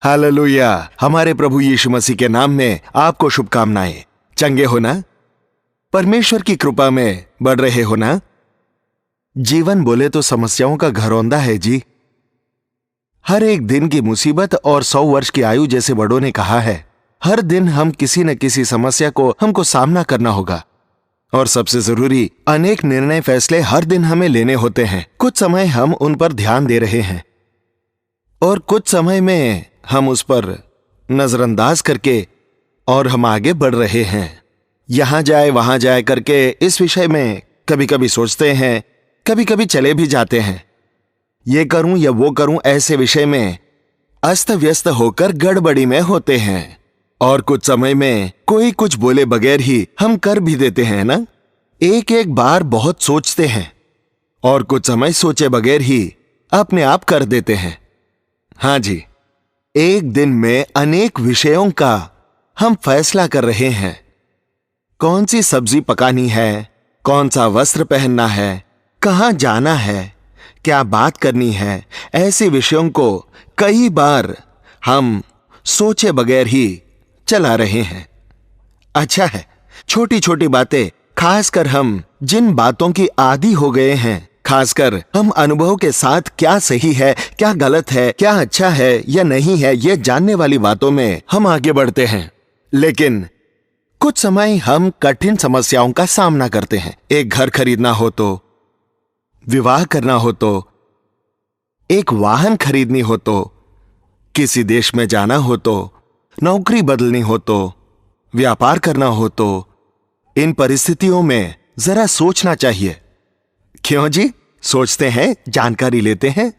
Hallelujah. हमारे प्रभु यीशु मसीह के नाम में आपको शुभकामनाएं। चंगे हो ना? परमेश्वर की कृपा में बढ़ रहे हो ना? जीवन बोले तो समस्याओं का घरौंदा है जी। हर एक दिन की मुसीबत और 100 वर्ष की आयु जैसे बड़ों ने कहा है, हर दिन हम किसी न किसी समस्या को हमको सामना करना होगा। और सबसे जरूरी, अनेक निर्णय फैसले हर दिन हमें लेने होते हैं। कुछ समय हम उन पर ध्यान दे रहे हैं और कुछ समय में हम उस पर नजरअंदाज करके और हम आगे बढ़ रहे हैं। यहां जाए वहां जाए करके इस विषय में कभी कभी सोचते हैं, कभी कभी चले भी जाते हैं। ये करूं या वो करूं ऐसे विषय में अस्त व्यस्त होकर गड़बड़ी में होते हैं। और कुछ समय में कोई कुछ बोले बगैर ही हम कर भी देते हैं ना। एक एक बार बहुत सोचते हैं और कुछ समय सोचे बगैर ही अपने आप कर देते हैं। हाँ जी, एक दिन में अनेक विषयों का हम फैसला कर रहे हैं। कौन सी सब्जी पकानी है, कौन सा वस्त्र पहनना है, कहां जाना है, क्या बात करनी है, ऐसे विषयों को कई बार हम सोचे बगैर ही चला रहे हैं। अच्छा है, छोटी छोटी बातें, खासकर हम जिन बातों की आदी हो गए हैं, खासकर हम अनुभव के साथ क्या सही है, क्या गलत है, क्या अच्छा है या नहीं है, ये जानने वाली बातों में हम आगे बढ़ते हैं। लेकिन कुछ समय हम कठिन समस्याओं का सामना करते हैं। एक घर खरीदना हो तो, विवाह करना हो तो, एक वाहन खरीदनी हो तो, किसी देश में जाना हो तो, नौकरी बदलनी हो तो, व्यापार करना हो तो, इन परिस्थितियों में जरा सोचना चाहिए। क्यों जी? सोचते हैं, जानकारी लेते हैं,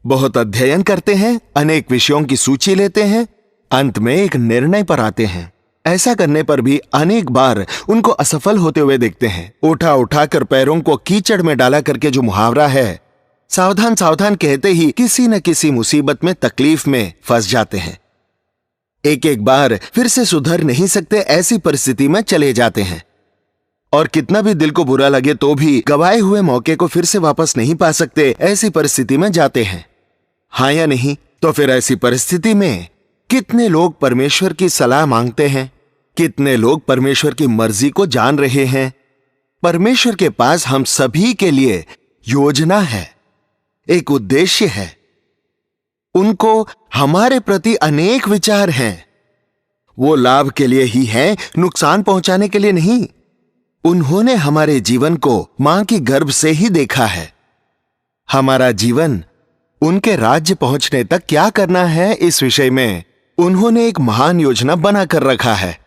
बहुत अध्ययन करते हैं, अनेक विषयों की सूची लेते हैं, अंत में एक निर्णय पर आते हैं। ऐसा करने पर भी अनेक बार उनको असफल होते हुए देखते हैं। उठा उठाकर पैरों को कीचड़ में डाला करके जो मुहावरा है, सावधान सावधान कहते ही किसी न किसी मुसीबत में, तकलीफ में फंस जाते हैं। एक एक बार फिर से सुधर नहीं सकते, ऐसी परिस्थिति में चले जाते हैं। और कितना भी दिल को बुरा लगे तो भी गवाए हुए मौके को फिर से वापस नहीं पा सकते, ऐसी परिस्थिति में जाते हैं। हाँ या नहीं? तो फिर ऐसी परिस्थिति में कितने लोग परमेश्वर की सलाह मांगते हैं, कितने लोग परमेश्वर की मर्जी को जान रहे हैं। परमेश्वर के पास हम सभी के लिए योजना है, एक उद्देश्य है। उनको हमारे प्रति अनेक विचार हैं। वो लाभ के लिए ही हैं, नुकसान पहुंचाने के लिए नहीं। उन्होंने हमारे जीवन को मां की गर्भ से ही देखा है। हमारा जीवन उनके राज्य पहुंचने तक क्या करना है, इस विषय में उन्होंने एक महान योजना बनाकर रखा है।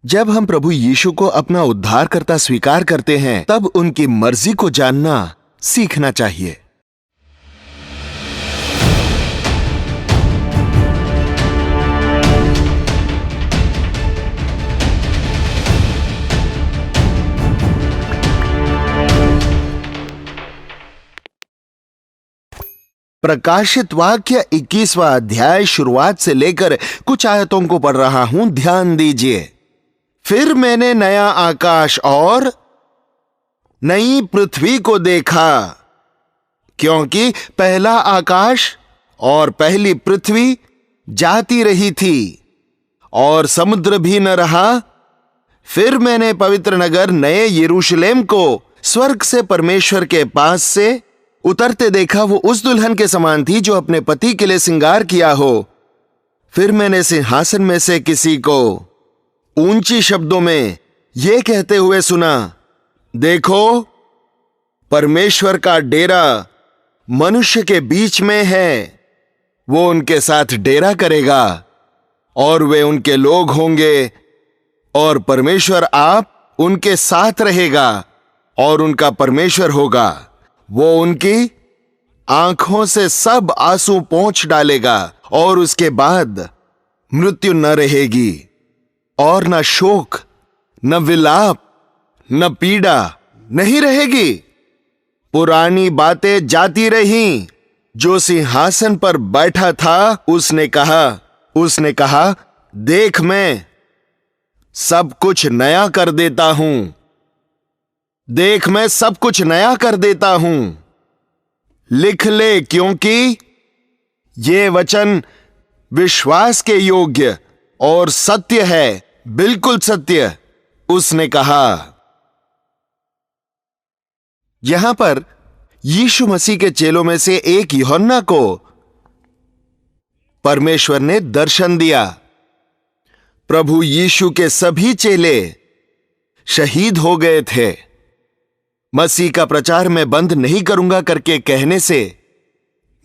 जब हम प्रभु यीशु को अपना उद्धारकर्ता स्वीकार करते हैं, तब उनकी मर्जी को जानना सीखना चाहिए। प्रकाशित वाक्य 21वां अध्याय शुरुआत से लेकर कुछ आयतों को पढ़ रहा हूं, ध्यान दीजिए। फिर मैंने नया आकाश और नई पृथ्वी को देखा, क्योंकि पहला आकाश और पहली पृथ्वी जाती रही थी और समुद्र भी न रहा। फिर मैंने पवित्र नगर नए यरूशलेम को स्वर्ग से परमेश्वर के पास से उतरते देखा। वो उस दुल्हन के समान थी जो अपने पति के लिए श्रृंगार किया हो। फिर मैंने सिंहासन में से किसी को ऊंची शब्दों में यह कहते हुए सुना, देखो, परमेश्वर का डेरा मनुष्य के बीच में है। वो उनके साथ डेरा करेगा और वे उनके लोग होंगे, और परमेश्वर आप उनके साथ रहेगा और उनका परमेश्वर होगा। वो उनकी आंखों से सब आंसू पोंछ डालेगा, और उसके बाद मृत्यु न रहेगी, और न शोक, न विलाप, न पीड़ा नहीं रहेगी। पुरानी बातें जाती रहीं। जो सिंहासन पर बैठा था उसने कहा, देख, मैं सब कुछ नया कर देता हूं। देख, मैं सब कुछ नया कर देता हूं। लिख ले, क्योंकि ये वचन विश्वास के योग्य और सत्य है, बिल्कुल सत्य। उसने कहा। यहां पर यीशु मसीह के चेलों में से एक यूहन्ना को परमेश्वर ने दर्शन दिया। प्रभु यीशु के सभी चेले शहीद हो गए थे। मसीह का प्रचार मैं बंद नहीं करूंगा करके कहने से,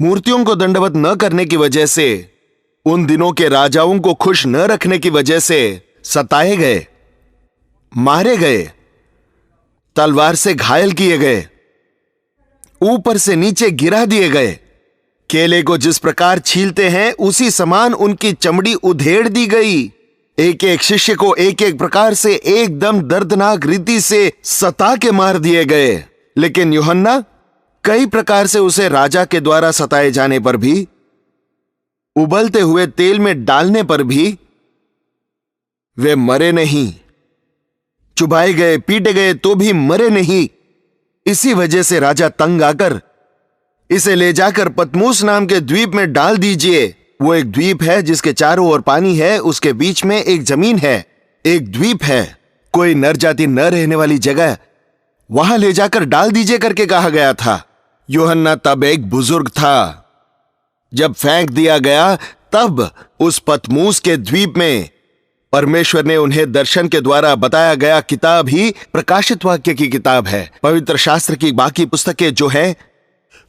मूर्तियों को दंडवत न करने की वजह से, उन दिनों के राजाओं को खुश न रखने की वजह से सताए गए, मारे गए, तलवार से घायल किए गए, ऊपर से नीचे गिरा दिए गए। केले को जिस प्रकार छीलते हैं उसी समान उनकी चमड़ी उधेड़ दी गई। एक एक शिष्य को एक एक प्रकार से एकदम दर्दनाक रीति से सता के मार दिए गए। लेकिन यूहन्ना कई प्रकार से उसे राजा के द्वारा सताए जाने पर भी, उबलते हुए तेल में डालने पर भी वे मरे नहीं। चुभाए गए, पीटे गए तो भी मरे नहीं। इसी वजह से राजा तंग आकर इसे ले जाकर पतमूस नाम के द्वीप में डाल दीजिए। वो एक द्वीप है जिसके चारों ओर पानी है, उसके बीच में एक जमीन है, एक द्वीप है, कोई नर जाति न रहने वाली जगह, वहां ले जाकर डाल दीजिए करके कहा गया था। यूहन्ना तब एक बुजुर्ग था। जब फेंक दिया गया तब उस पतमूस के द्वीप में परमेश्वर ने उन्हें दर्शन के द्वारा बताया गया किताब ही प्रकाशित वाक्य की किताब है। पवित्र शास्त्र की बाकी पुस्तकें जो है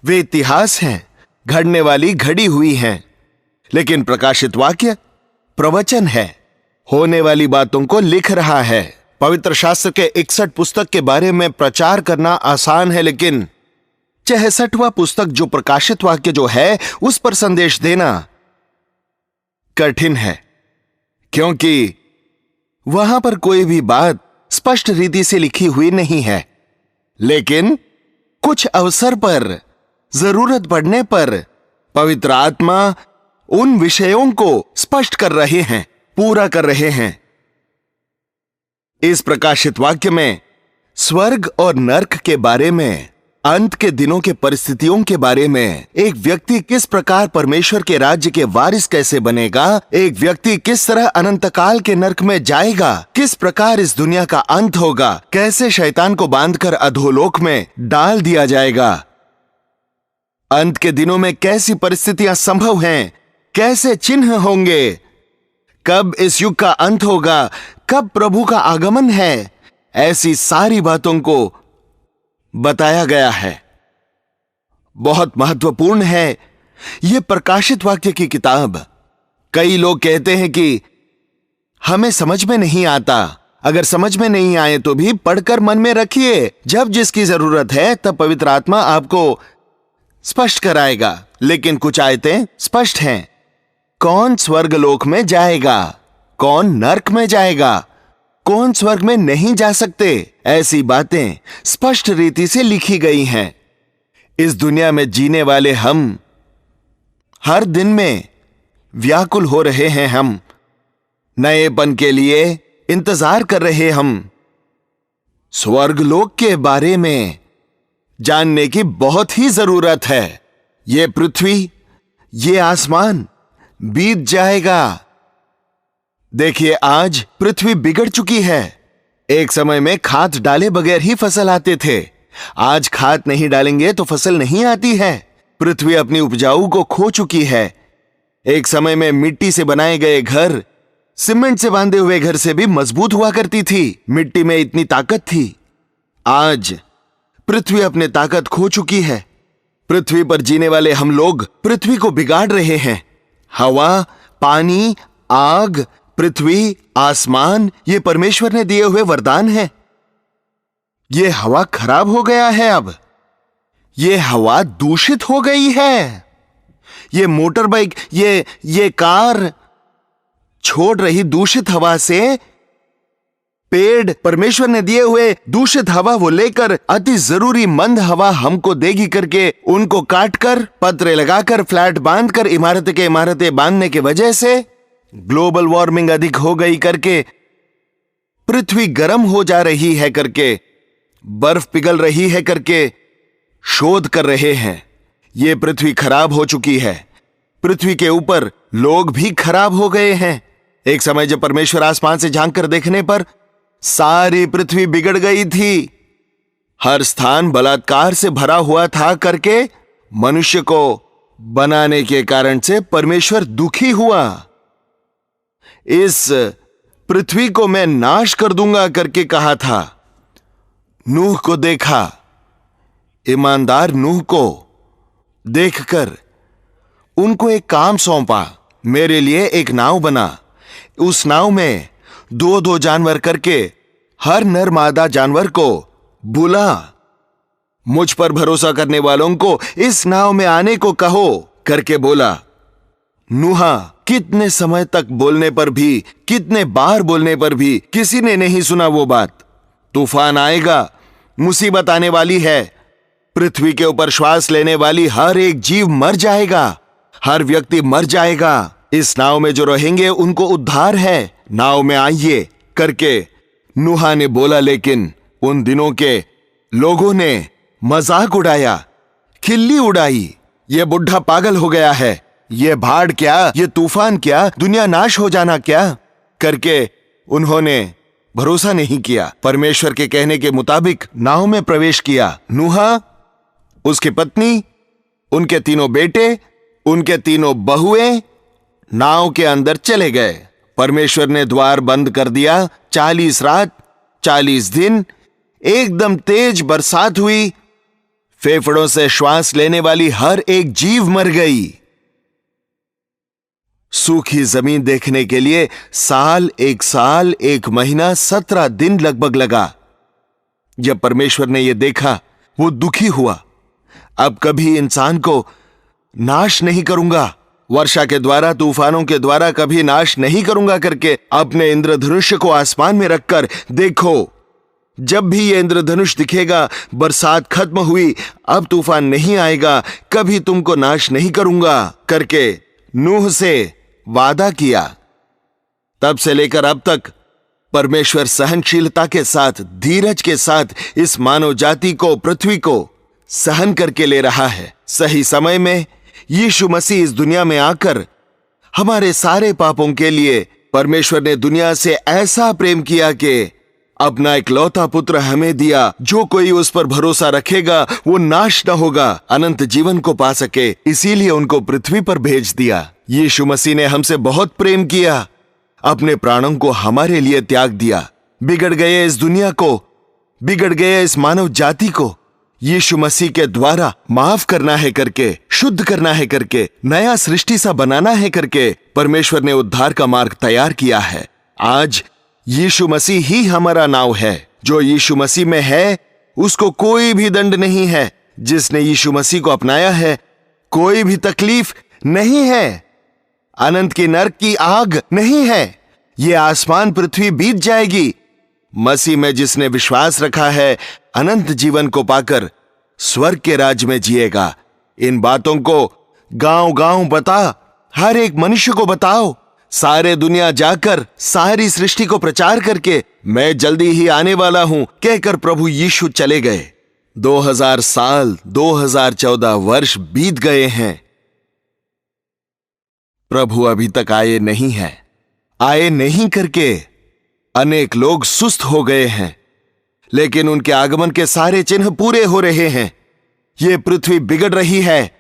वे इतिहास हैं, घड़ने वाली घड़ी हुई हैं, लेकिन प्रकाशित वाक्य प्रवचन है, होने वाली बातों को लिख रहा है। पवित्र शास्त्र के 61 पुस्तक के बारे में प्रचार करना आसान है, लेकिन 66वां पुस्तक जो प्रकाशित वाक्य जो है उस पर संदेश देना कठिन है, क्योंकि वहां पर कोई भी बात स्पष्ट रीति से लिखी हुई नहीं है। लेकिन कुछ अवसर पर, जरूरत पड़ने पर पवित्र आत्मा उन विषयों को स्पष्ट कर रहे हैं, पूरा कर रहे हैं। इस प्रकाशित वाक्य में स्वर्ग और नर्क के बारे में, अंत के दिनों के परिस्थितियों के बारे में, एक व्यक्ति किस प्रकार परमेश्वर के राज्य के वारिस कैसे बनेगा, एक व्यक्ति किस तरह अनंतकाल के नर्क में जाएगा, किस प्रकार इस दुनिया का अंत होगा, कैसे शैतान को बांधकर अधोलोक में डाल दिया जाएगा, अंत के दिनों में कैसी परिस्थितियां संभव हैं, कैसे चिन्ह होंगे, कब इस युग का अंत होगा, कब प्रभु का आगमन है, ऐसी सारी बातों को बताया गया है। बहुत महत्वपूर्ण है यह प्रकाशित वाक्य की किताब। कई लोग कहते हैं कि हमें समझ में नहीं आता। अगर समझ में नहीं आए तो भी पढ़कर मन में रखिए, जब जिसकी जरूरत है तब पवित्र आत्मा आपको स्पष्ट कराएगा। लेकिन कुछ आयतें स्पष्ट हैं। कौन स्वर्गलोक में जाएगा, कौन नर्क में जाएगा, कौन स्वर्ग में नहीं जा सकते, ऐसी बातें स्पष्ट रीति से लिखी गई हैं। इस दुनिया में जीने वाले हम हर दिन में व्याकुल हो रहे हैं, हम नएपन के लिए इंतजार कर रहे, हम स्वर्गलोक के बारे में जानने की बहुत ही जरूरत है। ये पृथ्वी, ये आसमान बीत जाएगा। देखिए, आज पृथ्वी बिगड़ चुकी है। एक समय में खाद डाले बगैर ही फसल आते थे। आज खाद नहीं डालेंगे तो फसल नहीं आती है। पृथ्वी अपनी उपजाऊ को खो चुकी है। एक समय में मिट्टी से बनाए गए घर सीमेंट से बांधे हुए घर से भी मजबूत हुआ करती थी। मिट्टी में इतनी ताकत थी। आज पृथ्वी अपने ताकत खो चुकी है। पृथ्वी पर जीने वाले हम लोग पृथ्वी को बिगाड़ रहे हैं। हवा, पानी, आग, पृथ्वी, आसमान, ये परमेश्वर ने दिए हुए वरदान हैं। ये हवा खराब हो गया है। अब ये हवा दूषित हो गई है। ये मोटर बाइक, ये कार छोड़ रही दूषित हवा से पेड़ परमेश्वर ने दिए हुए दूषित हवा वो लेकर अति जरूरी मंद हवा हमको देगी करके उनको काटकर, पतरे लगाकर, फ्लैट बांधकर, इमारतें के इमारतें बांधने की वजह से ग्लोबल वार्मिंग अधिक हो गई करके, पृथ्वी गर्म हो जा रही है करके, बर्फ पिघल रही है करके शोध कर रहे हैं। ये पृथ्वी खराब हो चुकी है। पृथ्वी के ऊपर लोग भी खराब हो गए हैं। एक समय जब परमेश्वर आसमान से झांक कर देखने पर सारी पृथ्वी बिगड़ गई थी, हर स्थान बलात्कार से भरा हुआ था करके मनुष्य को बनाने के कारण से परमेश्वर दुखी हुआ। इस पृथ्वी को मैं नाश कर दूंगा करके कहा था। नूह को देखा, ईमानदार नूह को देखकर उनको एक काम सौंपा, मेरे लिए एक नाव बना। उस नाव में 2-2 जानवर करके हर नर मादा जानवर को बुला। मुझ पर भरोसा करने वालों को इस नाव में आने को कहो करके बोला। नूहा कितने समय तक बोलने पर भी, कितने बार बोलने पर भी किसी ने नहीं सुना वो बात। तूफान आएगा, मुसीबत आने वाली है, पृथ्वी के ऊपर श्वास लेने वाली हर एक जीव मर जाएगा, हर व्यक्ति मर जाएगा। इस नाव में जो रहेंगे उनको उद्धार है, नाव में आइए करके नूहा ने बोला। लेकिन उन दिनों के लोगों ने मजाक उड़ाया, खिल्ली उड़ाई। ये बुढ़ा पागल हो गया है, ये बाढ़ क्या, ये तूफान क्या, दुनिया नाश हो जाना क्या करके उन्होंने भरोसा नहीं किया। परमेश्वर के कहने के मुताबिक नाव में प्रवेश किया। नूहा, उसकी पत्नी, उनके 3 बेटे, उनके 3 बहुएं नाव के अंदर चले गए। परमेश्वर ने द्वार बंद कर दिया। 40 रात 40 दिन एकदम तेज बरसात हुई, फेफड़ों से श्वास लेने वाली हर एक जीव मर गई। सूखी जमीन देखने के लिए एक साल 1 महीना 17 दिन लगभग लगा। जब परमेश्वर ने यह देखा, वो दुखी हुआ। अब कभी इंसान को नाश नहीं करूंगा, वर्षा के द्वारा, तूफानों के द्वारा कभी नाश नहीं करूंगा करके अपने इंद्रधनुष को आसमान में रखकर, देखो जब भी ये इंद्रधनुष दिखेगा, बरसात खत्म हुई, अब तूफान नहीं आएगा, कभी तुमको नाश नहीं करूंगा करके नूह से वादा किया। तब से लेकर अब तक परमेश्वर सहनशीलता के साथ, धीरज के साथ इस मानव जाति को, पृथ्वी को सहन करके ले रहा है। सही समय में यीशु मसीह इस दुनिया में आकर हमारे सारे पापों के लिए परमेश्वर ने दुनिया से ऐसा प्रेम किया कि अपना इकलौता पुत्र हमें दिया। जो कोई उस पर भरोसा रखेगा वो नाश न होगा, अनंत जीवन को पा सके। इसीलिए उनको पृथ्वी पर भेज दिया। यीशु मसीह ने हमसे बहुत प्रेम किया, अपने प्राणों को हमारे लिए त्याग दिया। बिगड़ गए इस दुनिया को, बिगड़ गए इस मानव जाति को यीशु मसीह के द्वारा माफ करना है करके, शुद्ध करना है करके, नया सृष्टि सा बनाना है करके परमेश्वर ने उद्धार का मार्ग तैयार किया है। आज यीशु मसीह ही हमारा नाव है। जो यीशु मसीह में है उसको कोई भी दंड नहीं है। जिसने यीशु मसीह को अपनाया है कोई भी तकलीफ नहीं है, अनंत की नरक की आग नहीं है। ये आसमान पृथ्वी बीत जाएगी। मसीह में जिसने विश्वास रखा है अनंत जीवन को पाकर स्वर्ग के राज्य में जिएगा। इन बातों को गांव-गांव बता, हर एक मनुष्य को बताओ, सारे दुनिया जाकर सारी सृष्टि को प्रचार करके मैं जल्दी ही आने वाला हूं कहकर प्रभु यीशु चले गए। 2000 साल, 2014 वर्ष बीत गए हैं, प्रभु अभी तक आए नहीं हैं। आए नहीं करके अनेक लोग सुस्त हो गए हैं, लेकिन उनके आगमन के सारे चिन्ह पूरे हो रहे हैं। ये पृथ्वी बिगड़ रही है,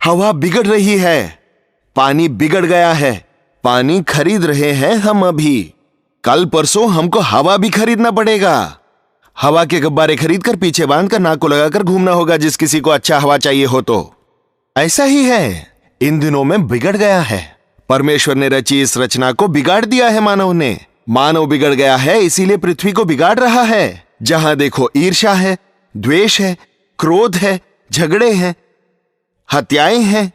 हवा बिगड़ रही है, पानी बिगड़ गया है। पानी खरीद रहे हैं हम अभी, कल परसों हमको हवा भी खरीदना पड़ेगा। हवा के गुब्बारे खरीदकर पीछे बांधकर नाक को लगाकर घूमना होगा जिस किसी को अच्छा हवा चाहिए हो तो। ऐसा ही है, इन दिनों में बिगड़ गया है। परमेश्वर ने रची इस रचना को बिगाड़ दिया है मानव ने। मानव बिगड़ गया है, इसीलिए पृथ्वी को बिगाड़ रहा है। जहां देखो ईर्ष्या है, द्वेष है, क्रोध है, झगड़े हैं, हत्याएं हैं।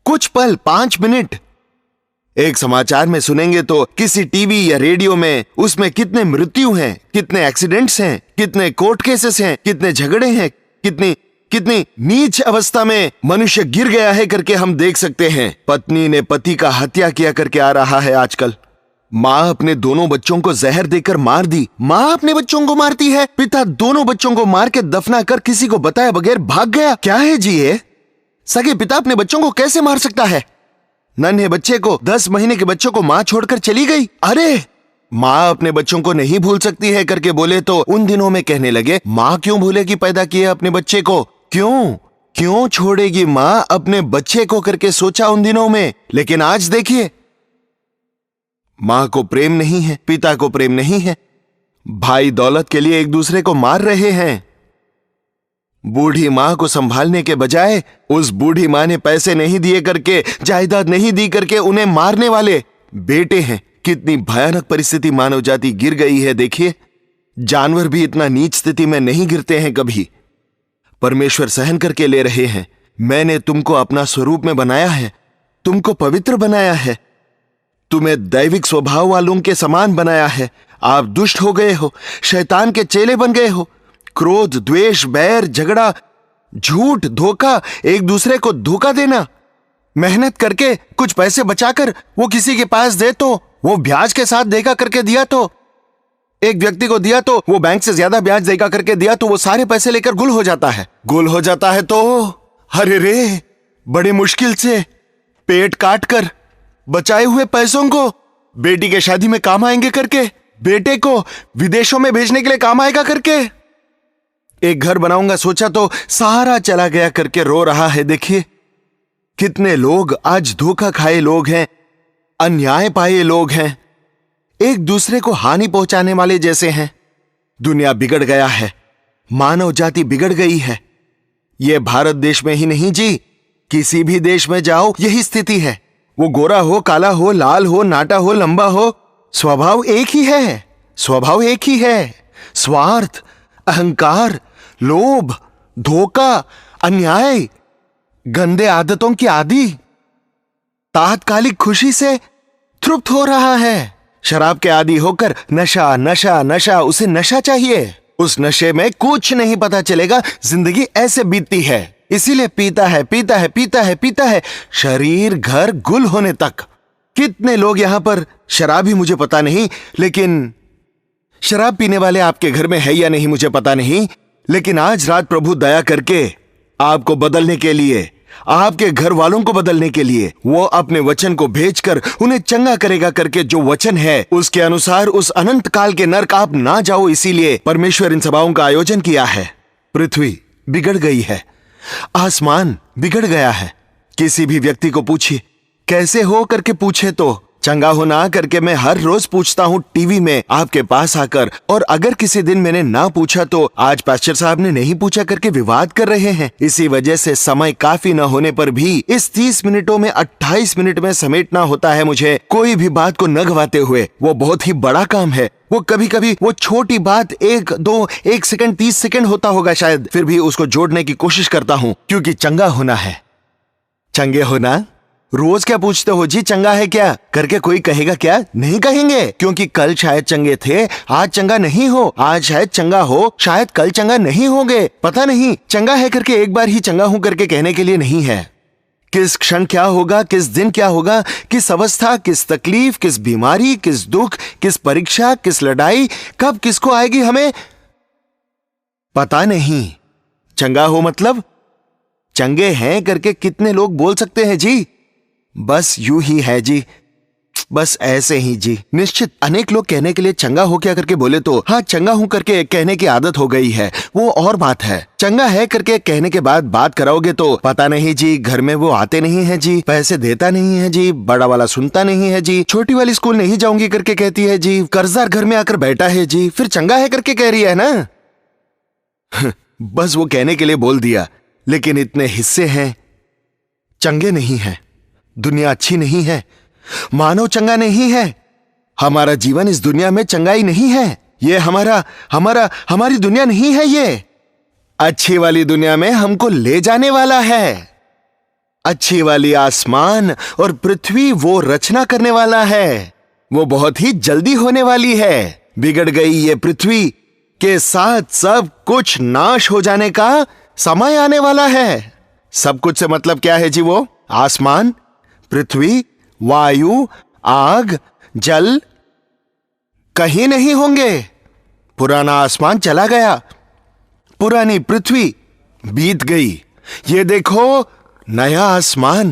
कुछ पल, 5 मिनट एक समाचार में सुनेंगे तो किसी टीवी या रेडियो में उसमें कितने मृत्यु हैं, कितने एक्सीडेंट्स हैं, कितने कोर्ट केसेस हैं, कितने झगड़े हैं, कितनी कितनी नीच अवस्था में मनुष्य गिर गया है करके हम देख सकते हैं। पत्नी ने पति का हत्या किया करके आ रहा है आजकल। माँ अपने दोनों बच्चों को जहर देकर मार दी। माँ अपने बच्चों को मारती है, पिता दोनों बच्चों को मार के दफना कर किसी को बताए बगैर भाग गया। क्या है जी ये? सगे पिता अपने बच्चों को कैसे मार सकता है? नन्हे बच्चे को, 10 महीने के बच्चों को मां छोड़कर चली गई। अरे मां अपने बच्चों को नहीं भूल सकती है करके बोले तो उन दिनों में कहने लगे मां क्यों भूलेगी पैदा किए अपने बच्चे को, क्यों छोड़ेगी मां अपने बच्चे को करके सोचा उन दिनों में। लेकिन आज देखिए, मां को प्रेम नहीं है, पिता को प्रेम नहीं है, भाई दौलत के लिए एक दूसरे को मार रहे हैं। बूढ़ी मां को संभालने के बजाय उस बूढ़ी मां ने पैसे नहीं दिए करके, जायदाद नहीं दी करके उन्हें मारने वाले बेटे हैं। कितनी भयानक परिस्थिति मानव जाति गिर गई है। देखिए, जानवर भी इतना नीच स्थिति में नहीं गिरते हैं कभी। परमेश्वर सहन करके ले रहे हैं। मैंने तुमको अपना स्वरूप में बनाया है, तुमको पवित्र बनाया है, तुम्हें दैविक स्वभाव वालों के समान बनाया है। आप दुष्ट हो गए हो, शैतान के चेले बन गए हो। क्रोध, द्वेष, बैर, झगड़ा, झूठ, धोखा, एक दूसरे को धोखा देना, मेहनत करके कुछ पैसे बचाकर वो किसी के पास दे तो वो ब्याज के साथ देगा करके दिया, तो एक व्यक्ति को दिया तो वो बैंक से ज्यादा ब्याज देगा करके दिया तो वो सारे पैसे लेकर गुल हो जाता है। गुल हो जाता है तो अरे रे, बड़ी मुश्किल से पेट काट कर बचाए हुए पैसों को बेटी के शादी में काम आएंगे करके, बेटे को विदेशों में भेजने के लिए काम आएगा करके, एक घर बनाऊंगा सोचा तो सारा चला गया करके रो रहा है। देखिए कितने लोग आज धोखा खाए लोग हैं, अन्याय पाए लोग हैं, एक दूसरे को हानि पहुंचाने वाले जैसे हैं। दुनिया बिगड़ गया है, मानव जाति बिगड़ गई है। यह भारत देश में ही नहीं जी, किसी भी देश में जाओ यही स्थिति है। वो गोरा हो, काला हो, लाल हो, नाटा हो, लंबा हो, स्वभाव एक ही है, स्वभाव एक ही है। स्वार्थ, अहंकार, लोभ, धोखा, अन्याय, गंदे आदतों की आदि, तात्कालिक खुशी से तृप्त हो रहा है। शराब के आदी होकर नशा नशा नशा, उसे नशा चाहिए। उस नशे में कुछ नहीं पता चलेगा, जिंदगी ऐसे बीतती है। इसीलिए पीता है, पीता है, पीता है, पीता है, शरीर घर गुल होने तक। कितने लोग यहां पर शराबी मुझे पता नहीं, लेकिन शराब पीने वाले आपके घर में है या नहीं मुझे पता नहीं, लेकिन आज रात प्रभु दया करके आपको बदलने के लिए, आपके घर वालों को बदलने के लिए वो अपने वचन को भेजकर उन्हें चंगा करेगा करके जो वचन है उसके अनुसार उस अनंत काल के नरक आप ना जाओ, इसीलिए परमेश्वर इन सभाओं का आयोजन किया है। पृथ्वी बिगड़ गई है, आसमान बिगड़ गया है। किसी भी व्यक्ति को पूछिए कैसे हो करके पूछे तो चंगा हो ना करके मैं हर रोज पूछता हूँ टीवी में आपके पास आकर, और अगर किसी दिन मैंने ना पूछा तो आज पास्टर साहब ने नहीं पूछा करके विवाद कर रहे हैं। इसी वजह से समय काफी न होने पर भी इस 30 मिनटों में 28 मिनट में समेटना होता है मुझे, कोई भी बात को न गवाते हुए। वो बहुत ही बड़ा काम है। वो कभी कभी वो छोटी बात 1 सेकंड 30 सेकंड होता होगा शायद, फिर भी उसको जोड़ने की कोशिश करता हूँ, क्योंकि चंगा होना है। चंगे होना, रोज क्या पूछते हो जी चंगा है क्या करके, कोई कहेगा क्या? नहीं कहेंगे, क्योंकि कल शायद चंगे थे, आज चंगा नहीं हो, आज शायद चंगा हो, शायद कल चंगा नहीं होगे, पता नहीं। चंगा है करके एक बार ही चंगा हूं करके कहने के लिए नहीं है। किस क्षण क्या होगा, किस दिन क्या होगा, किस अवस्था, किस तकलीफ, किस बीमारी, किस दुख, किस परीक्षा, किस लड़ाई, कब किसको आएगी हमें पता नहीं। चंगा हो मतलब चंगे हैं करके कितने लोग बोल सकते हैं जी? बस यूं ही है जी, बस ऐसे ही जी। निश्चित अनेक लोग कहने के लिए चंगा हो क्या करके बोले तो हाँ चंगा हूं करके कहने की आदत हो गई है, वो और बात है। चंगा है करके कहने के बाद बात कराओगे तो पता नहीं जी, घर में वो आते नहीं है जी, पैसे देता नहीं है जी, बड़ा वाला सुनता नहीं है जी, छोटी वाली स्कूल नहीं जाऊंगी करके कहती है जी, कर्जदार घर में आकर बैठा है जी, फिर चंगा है करके कह रही है ना। बस वो कहने के लिए बोल दिया, लेकिन इतने हिस्से हैं चंगे नहीं है। दुनिया अच्छी नहीं है, मानव चंगा नहीं है, हमारा जीवन इस दुनिया में चंगाई नहीं है। ये हमारी दुनिया नहीं है। ये अच्छी वाली दुनिया में हमको ले जाने वाला है। अच्छी वाली आसमान और पृथ्वी वो रचना करने वाला है, वो बहुत ही जल्दी होने वाली है। बिगड़ गई ये पृथ्वी के साथ सब कुछ नाश हो जाने का समय आने वाला है। सब कुछ से मतलब क्या है जी? वो आसमान, पृथ्वी, वायु, आग, जल कहीं नहीं होंगे। पुराना आसमान चला गया, पुरानी पृथ्वी बीत गई। ये देखो नया आसमान,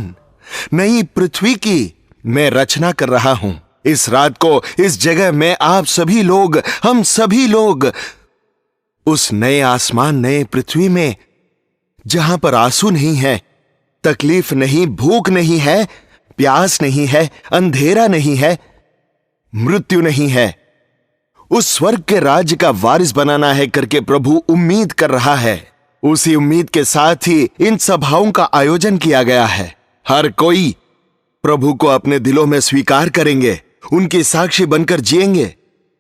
नई पृथ्वी की मैं रचना कर रहा हूं। इस रात को इस जगह में आप सभी लोग, हम सभी लोग उस नए आसमान, नए पृथ्वी में जहां पर आंसू नहीं है, तकलीफ नहीं, भूख नहीं है, प्यास नहीं है, अंधेरा नहीं है, मृत्यु नहीं है, उस स्वर्ग के राज्य का वारिस बनाना है करके प्रभु उम्मीद कर रहा है। उसी उम्मीद के साथ ही इन सभाओं का आयोजन किया गया है। हर कोई प्रभु को अपने दिलों में स्वीकार करेंगे, उनकी साक्षी बनकर जिएंगे।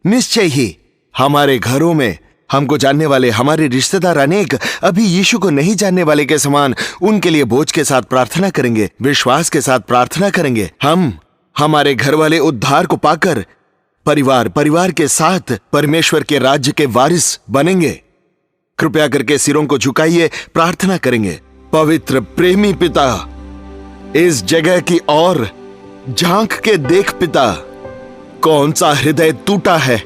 निश्चय ही हमारे घरों में हमको जानने वाले हमारे रिश्तेदार अनेक अभी यीशु को नहीं जानने वाले के समान उनके लिए बोझ के साथ प्रार्थना करेंगे, विश्वास के साथ प्रार्थना करेंगे। हम हमारे घर वाले उद्धार को पाकर परिवार के साथ परमेश्वर के राज्य के वारिस बनेंगे। कृपया करके सिरों को झुकाइए, प्रार्थना करेंगे। पवित्र प्रेमी पिता, इस जगह की ओर झांक के देख पिता, कौन सा हृदय टूटा है,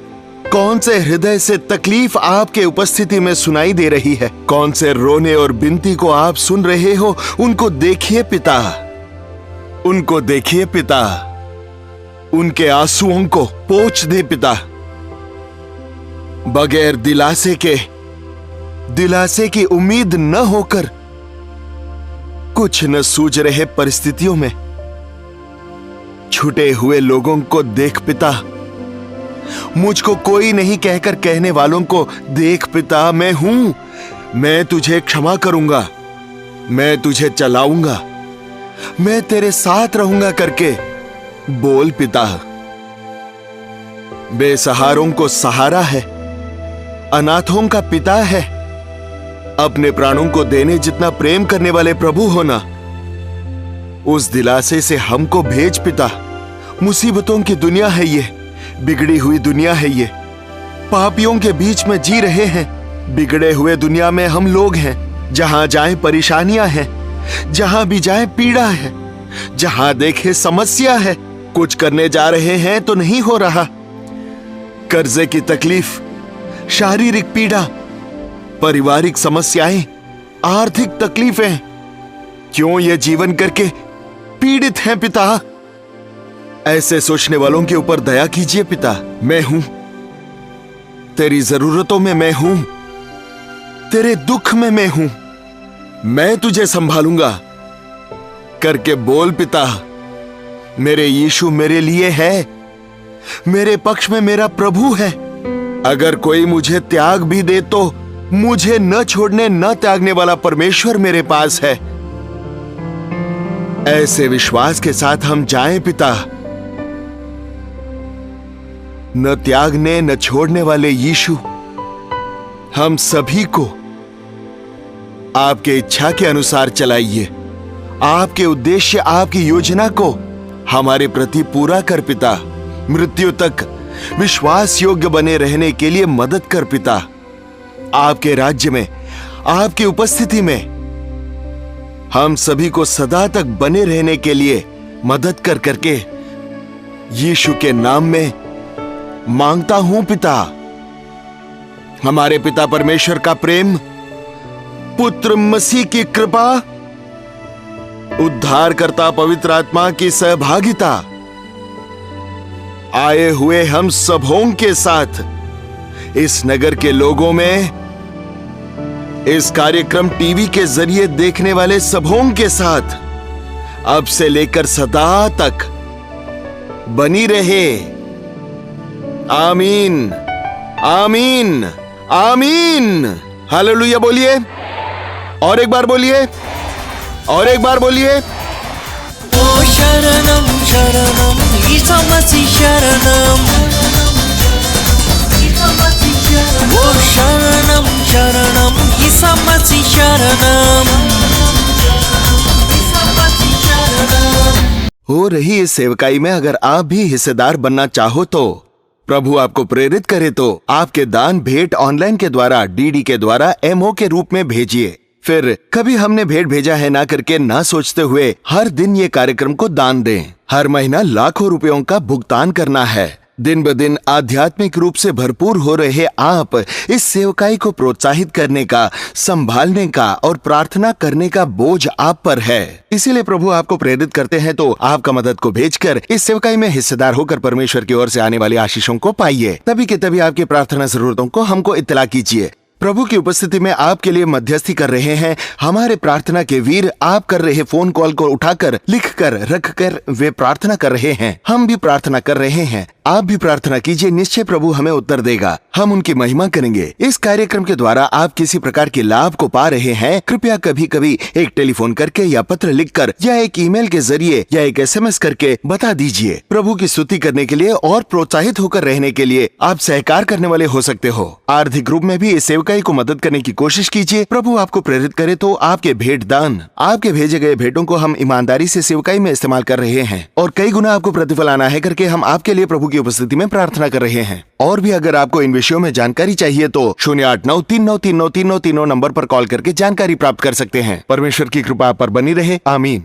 कौन से हृदय से तकलीफ आपके उपस्थिति में सुनाई दे रही है, कौन से रोने और बिनती को आप सुन रहे हो, उनको देखिए पिता, उनको देखिए पिता, उनके आंसुओं को पोंछ दे पिता। बगैर दिलासे की उम्मीद न होकर, कुछ न सूझ रहे परिस्थितियों में छूटे हुए लोगों को देख पिता, मुझको कोई नहीं कहकर कहने वालों को देख पिता, मैं हूं, मैं तुझे क्षमा करूंगा, मैं तुझे चलाऊंगा, मैं तेरे साथ रहूंगा करके बोल पिता। बेसहारों को सहारा है, अनाथों का पिता है, अपने प्राणों को देने जितना प्रेम करने वाले प्रभु होना, उस दिलासे से हमको भेज पिता। मुसीबतों की दुनिया है ये, बिगड़ी हुई दुनिया है ये, पापियों के बीच में जी रहे हैं। बिगड़े हुए दुनिया में हम लोग हैं, जहां जाएं परेशानियां हैं, जहां भी जाएं पीड़ा है, जहां देखे समस्या है। कुछ करने जा रहे हैं तो नहीं हो रहा, कर्जे की तकलीफ, शारीरिक पीड़ा, पारिवारिक समस्याएं, आर्थिक तकलीफें, क्यों ये जीवन करके पीड़ित हैं पिता। ऐसे सोचने वालों के ऊपर दया कीजिए पिता। मैं हूं, तेरी जरूरतों में मैं हूं, तेरे दुख में मैं हूं, मैं तुझे संभालूंगा करके बोल पिता। मेरे यीशु मेरे लिए है, मेरे पक्ष में मेरा प्रभु है। अगर कोई मुझे त्याग भी दे तो मुझे न छोड़ने न त्यागने वाला परमेश्वर मेरे पास है। ऐसे विश्वास के साथ हम जाएं पिता। न त्यागने न छोड़ने वाले यीशु हम सभी को आपके इच्छा के अनुसार चलाइए। आपके उद्देश्य, आपकी योजना को हमारे प्रति पूरा कर पिता। मृत्यु तक विश्वास योग्य बने रहने के लिए मदद कर पिता। आपके राज्य में, आपकी उपस्थिति में हम सभी को सदा तक बने रहने के लिए मदद कर करके यीशु के नाम में मांगता हूं पिता। हमारे पिता परमेश्वर का प्रेम, पुत्र मसीह की कृपा, उद्धारकर्ता पवित्र आत्मा की सहभागिता आए हुए हम सबों के साथ, इस नगर के लोगों में, इस कार्यक्रम टीवी के जरिए देखने वाले सबों के साथ अब से लेकर सदा तक बनी रहे। आमीन, आमीन, आमीन। हालेलुया बोलिए, और एक बार बोलिए, और एक बार बोलिए। ओ शरणम शरणम यीशु मसीह शरणम, ओ शरणम शरणम यीशु मसीह शरणम। हो रही इस सेवकाई में अगर आप भी हिस्सेदार बनना चाहो तो प्रभु आपको प्रेरित करे तो आपके दान भेंट ऑनलाइन के द्वारा, डीडी के द्वारा, एमओ के रूप में भेजिए। फिर कभी हमने भेंट भेजा है ना करके ना सोचते हुए हर दिन ये कार्यक्रम को दान दें। हर महीना लाखों रुपयों का भुगतान करना है। दिन ब दिन आध्यात्मिक रूप से भरपूर हो रहे आप इस सेवकाई को प्रोत्साहित करने का, संभालने का और प्रार्थना करने का बोझ आप पर है। इसीलिए प्रभु आपको प्रेरित करते हैं, तो आपका मदद को भेजकर इस सेवकाई में हिस्सेदार होकर परमेश्वर की ओर से आने वाली आशीषों को पाइए। तभी के तभी आपकी प्रार्थना जरूरतों को हमको इत्तला कीजिए। प्रभु की उपस्थिति में आपके लिए मध्यस्थी कर रहे हैं हमारे प्रार्थना के वीर। आप कर रहे फोन कॉल को उठाकर, लिखकर, रखकर वे प्रार्थना कर रहे हैं। हम भी प्रार्थना कर रहे हैं। आप भी प्रार्थना कीजिए, निश्चय प्रभु हमें उत्तर देगा। हम उनकी महिमा करेंगे। इस कार्यक्रम के द्वारा आप किसी प्रकार के लाभ को पा रहे हैं, कृपया कभी कभी एक टेलीफोन करके या पत्र लिखकर या एक ईमेल के जरिए या एक SMS करके बता दीजिए। प्रभु की स्तुति करने के लिए और प्रोत्साहित होकर रहने के लिए आप सहकार करने वाले हो सकते हो। आर्थिक रूप में भी इस सेवकाई को मदद करने की कोशिश कीजिए। प्रभु आपको प्रेरित करे तो आपके भेंट दान, आपके भेजे गए भेंटों को हम ईमानदारी से सेवकाई में इस्तेमाल कर रहे हैं और कई गुना आपको प्रतिफल आना है करके हम आपके लिए प्रभु की उपस्थिति में प्रार्थना कर रहे हैं। और भी अगर आपको इन विषयों में जानकारी चाहिए तो 0893939393 नंबर पर कॉल करके जानकारी प्राप्त कर सकते हैं। परमेश्वर की कृपा आप पर बनी रहे। आमीन।